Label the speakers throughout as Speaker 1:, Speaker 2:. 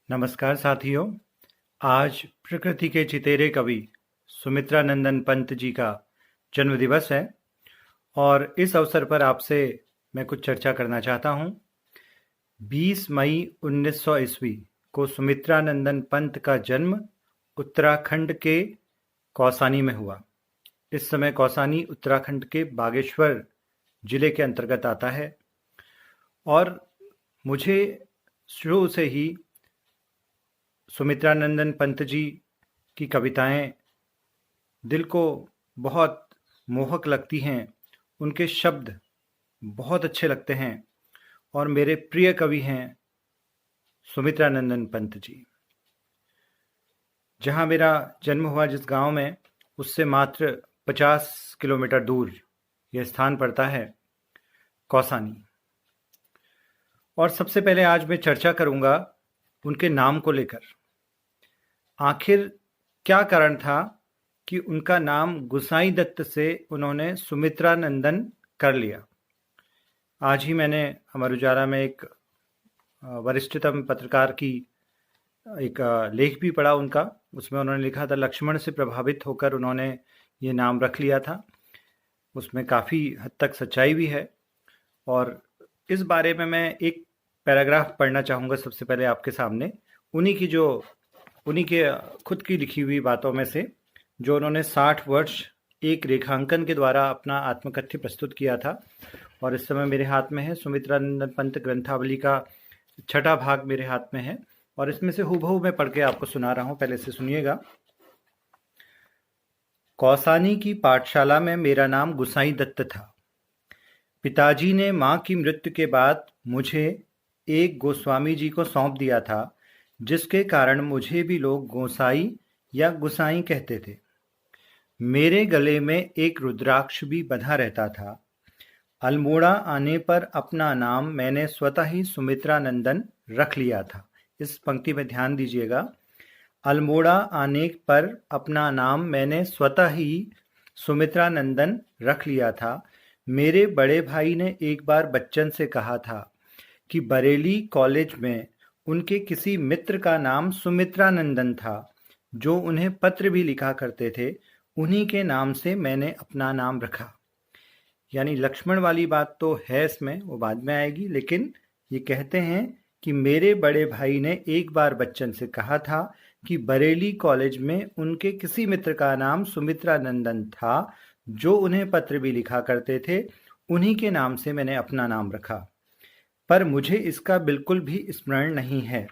Speaker 1: नमस्कार साथियों। आज प्रकृति के चितेरे कवि सुमित्रा नंदन पंत जी का जन्म दिवस है और इस अवसर पर आपसे मैं कुछ चर्चा करना चाहता हूँ। 20 मई 1900 ईस्वी को सुमित्रा नंदन पंत का जन्म उत्तराखंड के कौसानी में हुआ। इस समय कौसानी उत्तराखंड के बागेश्वर जिले के अंतर्गत आता है और मुझे शुरू से ही सुमित्रा नंदन पंत जी की कविताएं दिल को बहुत मोहक लगती हैं। उनके शब्द बहुत अच्छे लगते हैं और मेरे प्रिय कवि हैं सुमित्रा नंदन पंत जी। जहां मेरा जन्म हुआ जिस गांव में, उससे मात्र 50 किलोमीटर दूर यह स्थान पड़ता है, कौसानी। और सबसे पहले आज मैं चर्चा करूंगा उनके नाम को लेकर। आखिर क्या कारण था कि उनका नाम गुसाई दत्त से उन्होंने सुमित्रा नंदन कर लिया। आज ही मैंने अमर उजाला में एक वरिष्ठतम पत्रकार की एक लेख भी पढ़ा उनका। उसमें उन्होंने लिखा था लक्ष्मण से प्रभावित होकर उन्होंने ये नाम रख लिया था। उसमें काफ़ी हद तक सच्चाई भी है और इस बारे में मैं एक पैराग्राफ पढ़ना चाहूँगा सबसे पहले आपके सामने। उन्हीं के खुद की लिखी हुई बातों में से, जो उन्होंने 60 वर्ष एक रेखांकन के द्वारा अपना आत्मकथ्य प्रस्तुत किया था। और इस समय मेरे हाथ में है सुमित्रा नंदन पंत ग्रंथावली का 6ठा भाग मेरे हाथ में है और इसमें से हूबहू मैं पढ़ के आपको सुना रहा हूँ। पहले से सुनिएगा। कौसानी की पाठशाला में मेरा नाम गुसाई दत्त था। पिताजी ने माँ की मृत्यु के बाद मुझे एक गोस्वामी जी को सौंप दिया था, जिसके कारण मुझे भी लोग गोसाई या गुसाई कहते थे। मेरे गले में एक रुद्राक्ष भी बंधा रहता था। अल्मोड़ा आने पर अपना नाम मैंने स्वतः ही सुमित्रा नंदन रख लिया था। इस पंक्ति में ध्यान दीजिएगा। अल्मोड़ा आने पर अपना नाम मैंने स्वतः ही सुमित्रा नंदन रख लिया था। मेरे बड़े भाई ने एक बार बच्चन से कहा था कि बरेली कॉलेज में उनके किसी मित्र का नाम सुमित्रा नंदन था, जो उन्हें पत्र भी लिखा करते थे। उन्हीं के नाम से मैंने अपना नाम रखा। यानी लक्ष्मण वाली बात तो है इसमें, वो बाद में आएगी, लेकिन ये कहते हैं कि मेरे बड़े भाई ने एक बार बच्चन से कहा था कि बरेली कॉलेज में उनके किसी मित्र का नाम सुमित्रा नंदन था, जो उन्हें पत्र भी लिखा करते थे। उन्हीं के नाम से मैंने अपना नाम रखा, पर मुझे इसका बिल्कुल भी स्मरण नहीं है।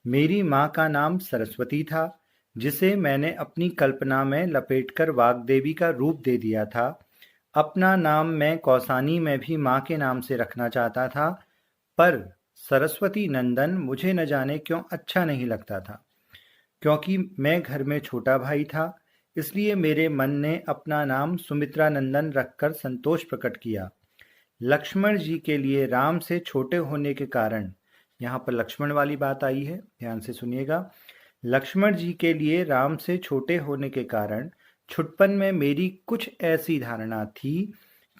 Speaker 1: मेरी माँ का नाम सरस्वती था, जिसे मैंने अपनी कल्पना में लपेटकर वाग्देवी का रूप दे दिया था। अपना नाम मैं कौसानी में भी माँ के नाम से रखना चाहता था, पर सरस्वती नंदन मुझे न जाने क्यों अच्छा नहीं लगता था। क्योंकि मैं घर में छोटा भाई था, इसलिए मेरे मन ने अपना नाम सुमित्रा नंदन रखकर संतोष प्रकट किया। लक्ष्मण जी के लिए राम से छोटे होने के कारण, यहाँ पर लक्ष्मण वाली बात आई है, ध्यान से सुनिएगा। लक्ष्मण जी के लिए राम से छोटे होने के कारण छुटपन में मेरी कुछ ऐसी धारणा थी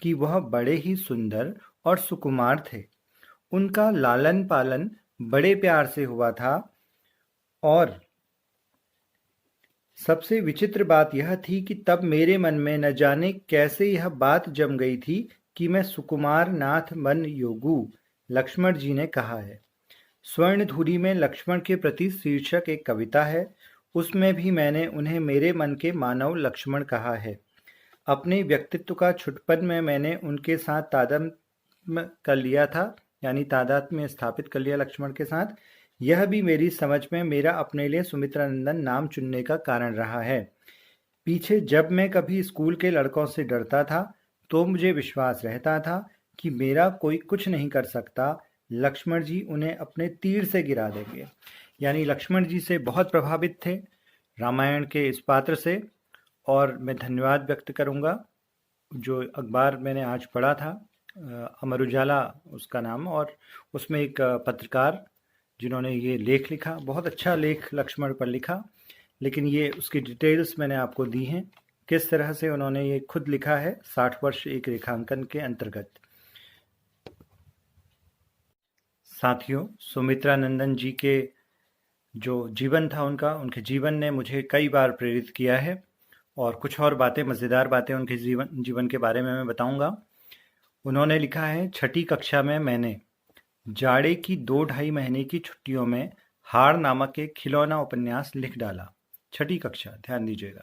Speaker 1: कि वह बड़े ही सुंदर और सुकुमार थे। उनका लालन पालन बड़े प्यार से हुआ था और सबसे विचित्र बात यह थी कि तब मेरे मन में न जाने कैसे यह बात जम गई थी कि मैं सुकुमार नाथ मन योगू, लक्ष्मण जी ने कहा है। स्वर्णधुरी में लक्ष्मण के प्रति शीर्षक एक कविता है। उसमें भी मैंने उन्हें मेरे मन के मानव लक्ष्मण कहा है। अपने व्यक्तित्व का छुटपन में मैंने उनके साथ तादात्म्य कर लिया था, यानी तादात्म्य स्थापित कर लिया लक्ष्मण के साथ। यह भी मेरी समझ में मेरा अपने लिए सुमित्रा नंदन नाम चुनने का कारण रहा है। पीछे जब मैं कभी स्कूल के लड़कों से डरता था, तो मुझे विश्वास रहता था कि मेरा कोई कुछ नहीं कर सकता। लक्ष्मण जी उन्हें अपने तीर से गिरा देंगे। यानी लक्ष्मण जी से बहुत प्रभावित थे रामायण के इस पात्र से। और मैं धन्यवाद व्यक्त करूंगा, जो अखबार मैंने आज पढ़ा था, अमर उजाला उसका नाम, और उसमें एक पत्रकार जिन्होंने ये लेख लिखा, बहुत अच्छा लेख लक्ष्मण पर लिखा, लेकिन ये उसकी डिटेल्स मैंने आपको दी हैं, किस तरह से उन्होंने ये खुद लिखा है 60 वर्ष एक रेखांकन के अंतर्गत। साथियों, सुमित्रा नंदन जी के जो जीवन था उनका, उनके जीवन ने मुझे कई बार प्रेरित किया है और कुछ और बातें, मज़ेदार बातें उनके जीवन के बारे में मैं बताऊंगा। उन्होंने लिखा है, छठी कक्षा में मैंने जाड़े की 2-2.5 महीने की छुट्टियों में हार नामक एक खिलौना उपन्यास लिख डाला। छठी कक्षा, ध्यान दीजिएगा,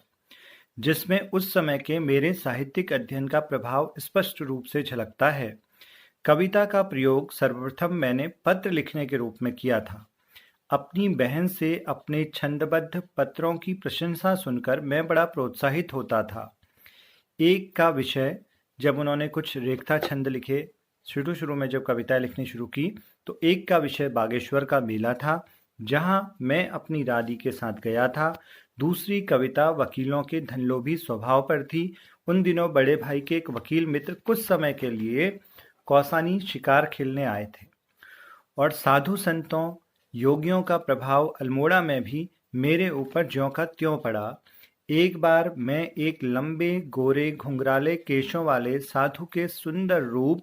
Speaker 1: जिसमें उस समय के मेरे साहित्यिक अध्ययन का प्रभाव स्पष्ट रूप से झलकता है। कविता का प्रयोग सर्वप्रथम मैंने पत्र लिखने के रूप में किया था। अपनी बहन से अपने छंदबद्ध पत्रों की प्रशंसा सुनकर मैं बड़ा प्रोत्साहित होता था। एक का विषय, जब उन्होंने कुछ रेखता छंद लिखे, शुरू में जब कविताएं लिखनी शुरू की, तो एक का विषय बागेश्वर का मेला था, जहां मैं अपनी दादी के साथ गया था। दूसरी कविता वकीलों के धनलोभी स्वभाव पर थी। उन दिनों बड़े भाई के एक वकील मित्र कुछ समय के लिए कौसानी शिकार खेलने आए थे और साधु संतों, योगियों का प्रभाव अल्मोड़ा में भी मेरे ऊपर ज्यों का त्यों पड़ा। एक बार मैं एक लंबे गोरे घुंघराले केशों वाले साधु के सुंदर रूप,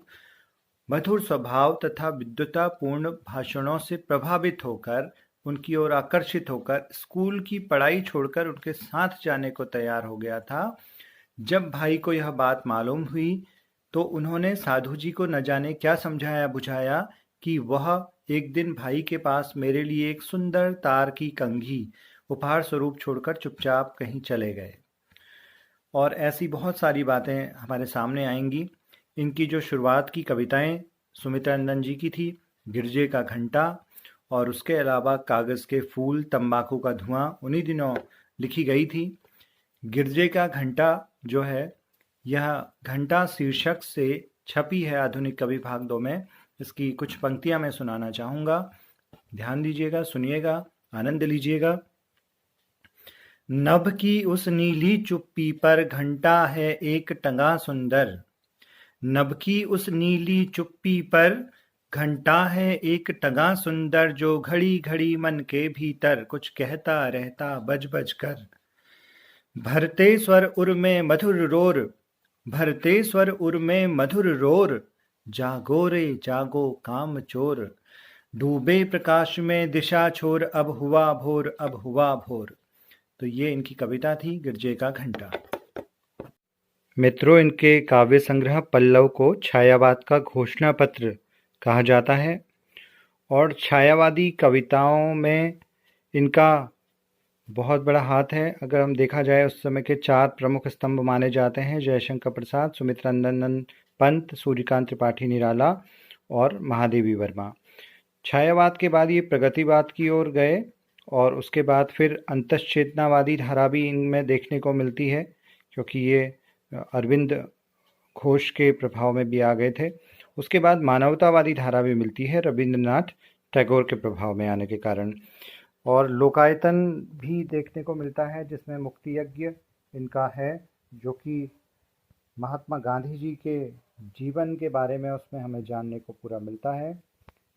Speaker 1: मधुर स्वभाव तथा विद्वतापूर्ण भाषणों से प्रभावित होकर, उनकी ओर आकर्षित होकर स्कूल की पढ़ाई छोड़कर उनके साथ जाने को तैयार हो गया था। जब भाई को यह बात मालूम हुई तो उन्होंने साधु जी को न जाने क्या समझाया बुझाया कि वह एक दिन भाई के पास मेरे लिए एक सुंदर तार की कंघी उपहार स्वरूप छोड़कर चुपचाप कहीं चले गए। और ऐसी बहुत सारी बातें हमारे सामने आएंगी। इनकी जो शुरुआत की कविताएं सुमित्रा नंदन जी की थी, गिरजे का घंटा, और उसके अलावा कागज़ के फूल, तंबाकू का धुआं, उन्हीं दिनों लिखी गई थी। गिरजे का घंटा जो है, यह घंटा शीर्षक से छपी है आधुनिक कवि भाग 2 में। इसकी कुछ पंक्तियां मैं सुनाना चाहूँगा, ध्यान दीजिएगा, सुनिएगा, आनंद लीजिएगा। नभ की उस नीली चुप्पी पर घंटा है एक टंगा सुंदर। नभ की उस नीली चुप्पी पर घंटा है एक टंगा सुंदर, जो घड़ी घड़ी मन के भीतर कुछ कहता रहता बज बज कर। भरते स्वर उर में मधुर रोर, भरते स्वर उर में मधुर रोर, जागो रे जागो काम चोर। डूबे प्रकाश में दिशा छोर, अब हुआ भोर, अब हुआ भोर। तो ये इनकी कविता थी, गिरजे का घंटा। मित्रों, इनके काव्य संग्रह पल्लव को छायावाद का घोषणा पत्र कहा जाता है और छायावादी कविताओं में इनका बहुत बड़ा हाथ है। अगर हम देखा जाए, उस समय के 4 प्रमुख स्तंभ माने जाते हैं: जयशंकर प्रसाद, सुमित्रा नंदन पंत, सूर्यकांत त्रिपाठी निराला और महादेवी वर्मा। छायावाद के बाद ये प्रगतिवाद की ओर गए और उसके बाद फिर अंतश्चेतनावादी धारा भी इनमें देखने को मिलती है, क्योंकि ये अरविंद घोष के प्रभाव में भी आ गए थे। उसके बाद मानवतावादी धारा भी मिलती है, रविंद्रनाथ टैगोर के प्रभाव में आने के कारण। और लोकायतन भी देखने को मिलता है, जिसमें मुक्ति यज्ञ इनका है, जो कि महात्मा गांधी जी के जीवन के बारे में उसमें हमें जानने को पूरा मिलता है।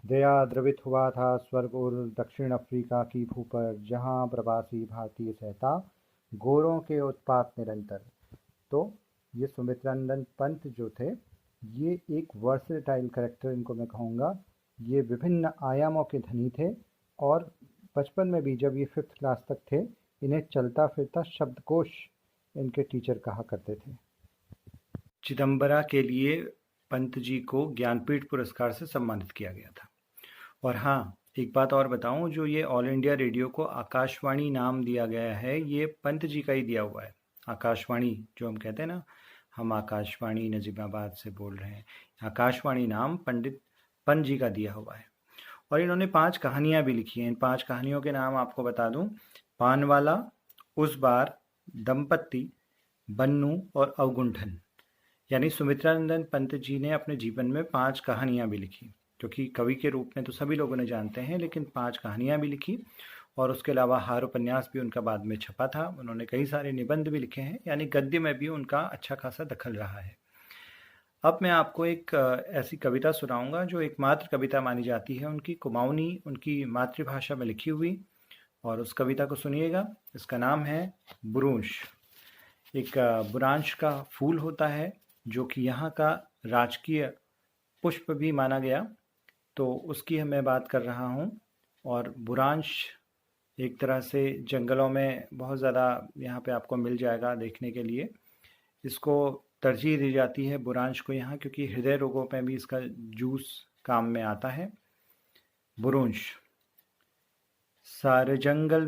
Speaker 1: दया द्रवित हुआ था स्वर्ग और दक्षिण अफ्रीका की भू पर, जहाँ प्रवासी भारतीय सहता गोरों के उत्पात निरंतर। तो ये सुमित्रानंदन पंत जो थे, ये एक वर्सेटाइल कैरेक्टर, इनको मैं कहूँगा। ये विभिन्न आयामों के धनी थे और बचपन में भी, जब ये 5th क्लास तक थे, इन्हें चलता फिरता शब्दकोश इनके टीचर कहा करते थे। चिदम्बरा के लिए पंत जी को ज्ञानपीठ पुरस्कार से सम्मानित किया गया था। और हाँ, एक बात और बताऊं, जो ये ऑल इंडिया रेडियो को आकाशवाणी नाम दिया गया है, ये पंत जी का ही दिया हुआ है। आकाशवाणी जो हम कहते हैं ना, हम आकाशवाणी नजीबाबाद से बोल रहे हैं, आकाशवाणी नाम पंडित पंत जी का दिया हुआ है। और इन्होंने 5 कहानियाँ भी लिखी हैं। इन 5 कहानियों के नाम आपको बता दूं: पानवाला, उस बार, दंपत्ति, बन्नू और अवगुंठन। यानी सुमित्रानंदन पंत जी ने अपने जीवन में 5 कहानियाँ भी लिखी, क्योंकि कवि के रूप में तो सभी लोगों ने जानते हैं, लेकिन 5 कहानियाँ भी लिखी। और उसके अलावा हार उपन्यास भी उनका बाद में छपा था। उन्होंने कई सारे निबंध भी लिखे हैं, यानी गद्य में भी उनका अच्छा खासा दखल रहा है। अब मैं आपको एक ऐसी कविता सुनाऊंगा जो एकमात्र कविता मानी जाती है उनकी, कुमाऊनी, उनकी मातृभाषा में लिखी हुई। और उस कविता को सुनिएगा। इसका नाम है बुरांश। एक बुरांश का फूल होता है, जो कि यहाँ का राजकीय पुष्प भी माना गया, तो उसकी मैं बात कर रहा हूँ। और बुरांश एक तरह से जंगलों में बहुत ज़्यादा यहाँ पे आपको मिल जाएगा देखने के लिए। इसको तरजीह दी जाती है बुरांश को यहाँ, क्योंकि हृदय रोगों में भी इसका जूस काम में आता है। बुरुंश। सारे जंगल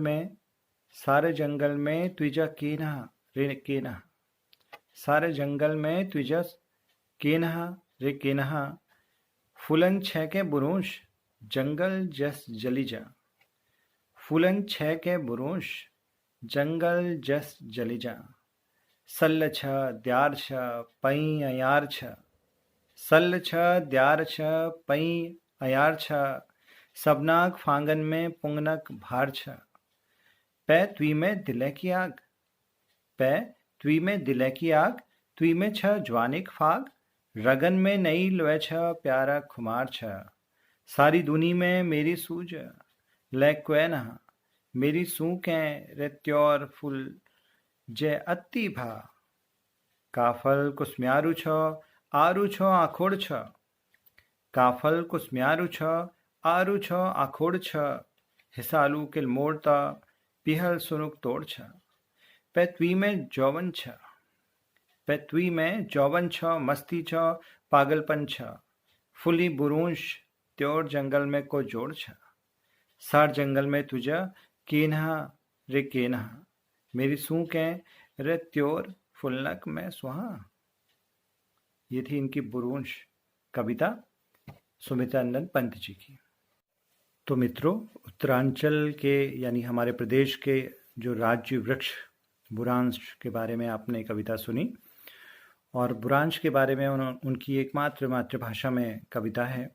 Speaker 1: में त्विजा केनहा रे केनहा, सारे जंगल में त्विजा केनहा रे केनहा, फुलन छह के बुरुंश जंगल जस जली जा, फुलन छह के बुरुंश जंगल जस जली जा, सल्ल छ द्यार छ पई अयार छ, सल्ल छ द्यार छ पई अयार छ, सबनाक फांगन में पुंगनक भार छ, पै त्वी में दिले की आग, पै त्वी में दिले की आग, त्वी में छ ज्वानिक फाग, रगन में नई लोए छ प्यारा खुमार छ, सारी दुनी में मेरी सूज लै क्वै नहा, मेरी सूकें रेत्योर फुल जय अति भा, काफल कुस्म्यारु छ आरु छ आखोड़ छ, काफल कुस्म्यारु छ आरु छ आखोड़ छ, हिसालू किल मोड़ता पिहल सुनुक तोड़ छ, पैत्वी में जौवन छ, पैत्वी में जौवन छ मस्ती छ पागलपन छ, फुली बुरुंश त्योर जंगल में को जोड़ छ, सार जंगल में तुझा केन्हा रे केन्हा, मेरी सूकें रे त्योर फुलनक में सुहा। ये थी इनकी बुरुंश कविता सुमित्रानंद पंत जी की। तो मित्रों, उत्तरांचल के यानी हमारे प्रदेश के जो राज्य वृक्ष बुरांश के बारे में आपने कविता सुनी, और बुरांश के बारे में उनकी एकमात्र मातृभाषा में कविता है।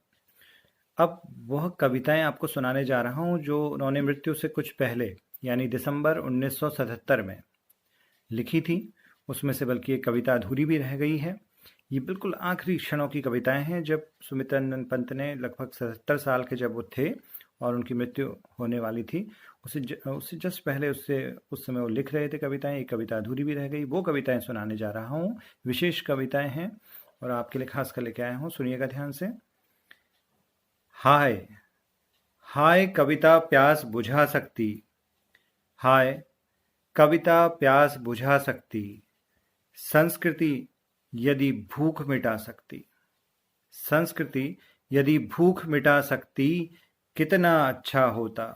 Speaker 1: अब वह कविताएं आपको सुनाने जा रहा हूं जो उन्होंने मृत्यु से कुछ पहले यानी दिसंबर 1977 में लिखी थी। उसमें से बल्कि एक कविता अधूरी भी रह गई है। ये बिल्कुल आखिरी क्षणों की कविताएं हैं, जब सुमित्रानंद पंत ने लगभग 77 साल के जब वो थे और उनकी मृत्यु होने वाली थी, उससे जस्ट पहले उस समय वो लिख रहे थे कविताएं। एक कविता अधूरी भी रह गई, वो कविताएं सुनाने जा रहा हूँ। विशेष कविताएं हैं और आपके लिए खास कर लेके आया हूँ, सुनिएगा ध्यान से। हाय हाय कविता प्यास बुझा सकती, हाय कविता प्यास बुझा सकती, संस्कृति यदि भूख मिटा सकती, संस्कृति यदि भूख मिटा सकती, कितना अच्छा होता,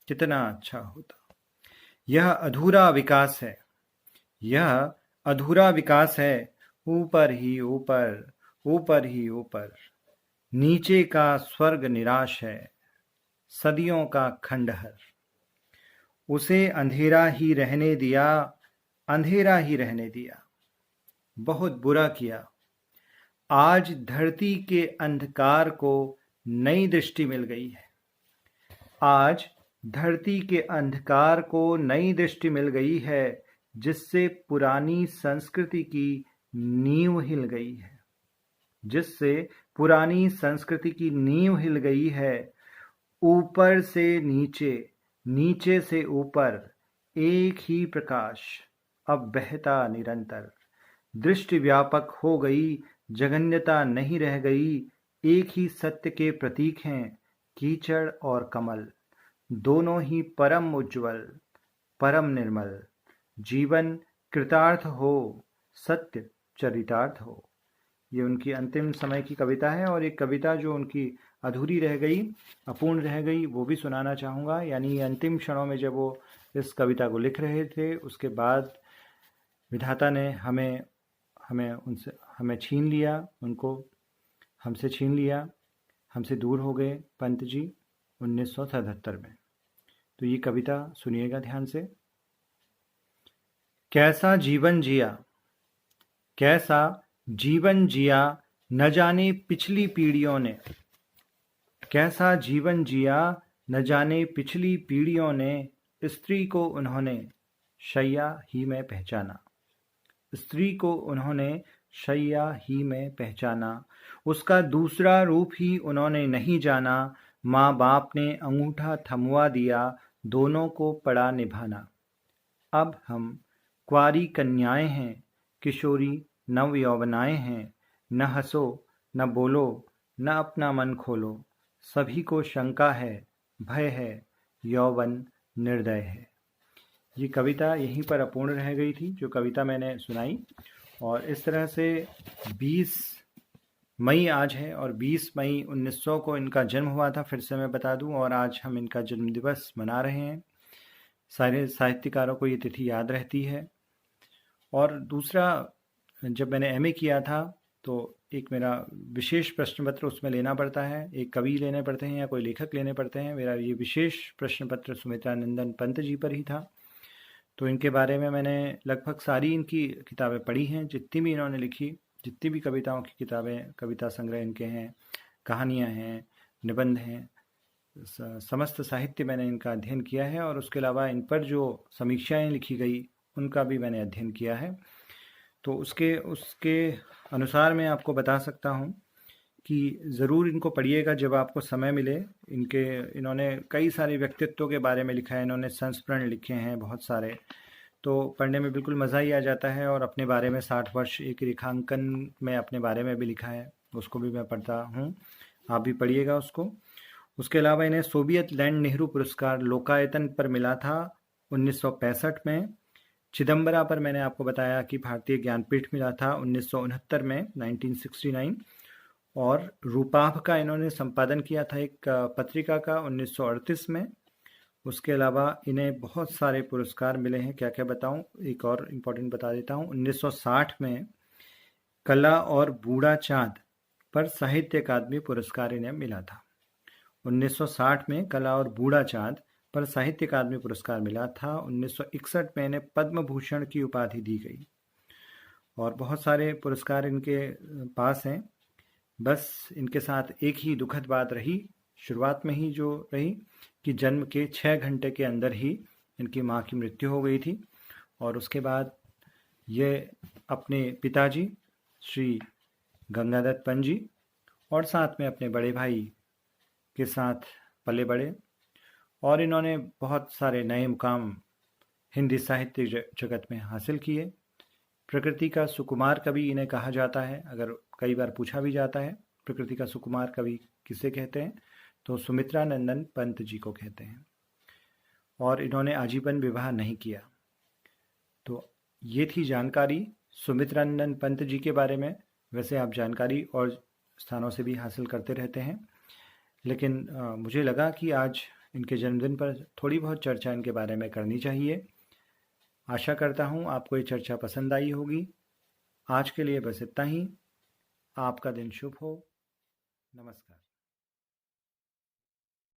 Speaker 1: कितना अच्छा होता। यह अधूरा विकास है, यह अधूरा विकास है, ऊपर ही ऊपर, ऊपर ही ऊपर, नीचे का स्वर्ग निराश है, सदियों का खंडहर। उसे अंधेरा ही रहने दिया, अंधेरा ही रहने दिया, बहुत बुरा किया। आज धरती के अंधकार को नई दृष्टि मिल गई है, आज धरती के अंधकार को नई दृष्टि मिल गई है, जिससे पुरानी संस्कृति की नींव हिल गई है, जिससे पुरानी संस्कृति की नींव हिल गई है। ऊपर से नीचे, नीचे से ऊपर, एक ही प्रकाश अब बहता निरंतर। दृष्टि व्यापक हो गई, जघन्यता नहीं रह गई, एक ही सत्य के प्रतीक हैं कीचड़ और कमल, दोनों ही परम उज्ज्वल, परम निर्मल। जीवन कृतार्थ हो, सत्य चरितार्थ हो। ये उनकी अंतिम समय की कविता है। और एक कविता जो उनकी अधूरी रह गई, अपूर्ण रह गई, वो भी सुनाना चाहूँगा। यानी अंतिम क्षणों में जब वो इस कविता को लिख रहे थे, उसके बाद विधाता ने हमें छीन लिया, उनको हमसे छीन लिया, हमसे दूर हो गए पंत जी 1977 में। तो ये कविता सुनिएगा ध्यान से। कैसा जीवन जिया, कैसा जीवन जिया, न जाने पिछली पीढ़ियों ने, कैसा जीवन जिया, न जाने पिछली पीढ़ियों ने। स्त्री को उन्होंने शैया ही में पहचाना, स्त्री को उन्होंने शैया ही में पहचाना। उसका दूसरा रूप ही उन्होंने नहीं जाना। माँ बाप ने अंगूठा थमवा दिया, दोनों को पड़ा निभाना। अब हम कुंवारी कन्याएं हैं, किशोरी नव यौवनाएं हैं। न हंसो, न बोलो, न अपना मन खोलो, सभी को शंका है, भय है, यौवन निर्दय है। ये कविता यहीं पर अपूर्ण रह गई थी, जो कविता मैंने सुनाई। और इस तरह से 20 मई आज है, और 20 मई 1900 को इनका जन्म हुआ था, फिर से मैं बता दूं, और आज हम इनका जन्म दिवस मना रहे हैं। सारे साहित्यकारों को ये तिथि याद रहती है। और दूसरा, जब मैंने एमए किया था तो एक मेरा विशेष प्रश्न पत्र उसमें लेना पड़ता है, एक कवि लेने पड़ते हैं या कोई लेखक लेने पड़ते हैं। मेरा ये विशेष प्रश्न पत्र सुमित्रानंदन पंत जी पर ही था। तो इनके बारे में मैंने लगभग सारी इनकी किताबें पढ़ी हैं, जितनी भी इन्होंने लिखी, जितनी भी कविताओं की किताबें, कविता संग्रह इनके हैं, कहानियाँ हैं, निबंध हैं, समस्त साहित्य मैंने इनका अध्ययन किया है। और उसके अलावा इन पर जो समीक्षाएं लिखी गई उनका भी मैंने अध्ययन किया है। तो उसके उसके अनुसार मैं आपको बता सकता हूँ कि ज़रूर इनको पढ़िएगा जब आपको समय मिले। इन्होंने कई सारे व्यक्तित्वों के बारे में लिखा है, इन्होंने संस्मरण लिखे हैं बहुत सारे, तो पढ़ने में बिल्कुल मज़ा ही आ जाता है। और अपने बारे में 60 वर्ष एक रेखांकन में अपने बारे में भी लिखा है, उसको भी मैं पढ़ता हूँ, आप भी पढ़िएगा उसको। उसके अलावा इन्हें सोवियत लैंड नेहरू पुरस्कार लोकायतन पर मिला था 1965 में। चिदम्बरा पर मैंने आपको बताया कि भारतीय ज्ञानपीठ मिला था 1969 में, 1969। और रूपाभ का इन्होंने संपादन किया था एक पत्रिका का 1938 में। उसके अलावा इन्हें बहुत सारे पुरस्कार मिले हैं, क्या क्या बताऊं, एक और इम्पोर्टेंट बता देता हूं। 1960 में कला और बूढ़ा चाँद पर साहित्य अकादमी पुरस्कार इन्हें मिला था। 1960 में कला और बूढ़ा चाँद पर साहित्य अकादमी पुरस्कार मिला था। 1961 में इन्हें पद्म भूषण की उपाधि दी गई। और बहुत सारे पुरस्कार इनके पास हैं। बस इनके साथ एक ही दुखद बात रही, शुरुआत में ही जो रही, कि जन्म के 6 घंटे के अंदर ही इनकी माँ की मृत्यु हो गई थी। और उसके बाद ये अपने पिताजी श्री गंगादत्त पंत जी और साथ में अपने बड़े भाई के साथ पले बड़े। और इन्होंने बहुत सारे नए मुकाम हिंदी साहित्य जगत में हासिल किए। प्रकृति का सुकुमार कवि इन्हें कहा जाता है। अगर कई बार पूछा भी जाता है प्रकृति का सुकुमार कवि किसे कहते हैं, तो सुमित्रानंदन पंत जी को कहते हैं। और इन्होंने आजीवन विवाह नहीं किया। तो ये थी जानकारी सुमित्रानंदन पंत जी के बारे में। वैसे आप जानकारी और स्थानों से भी हासिल करते रहते हैं, लेकिन मुझे लगा कि आज इनके जन्मदिन पर थोड़ी बहुत चर्चा इनके बारे में करनी चाहिए। आशा करता हूँ आपको ये चर्चा पसंद आई होगी। आज के लिए बस इतना ही। आपका दिन शुभ हो। नमस्कार।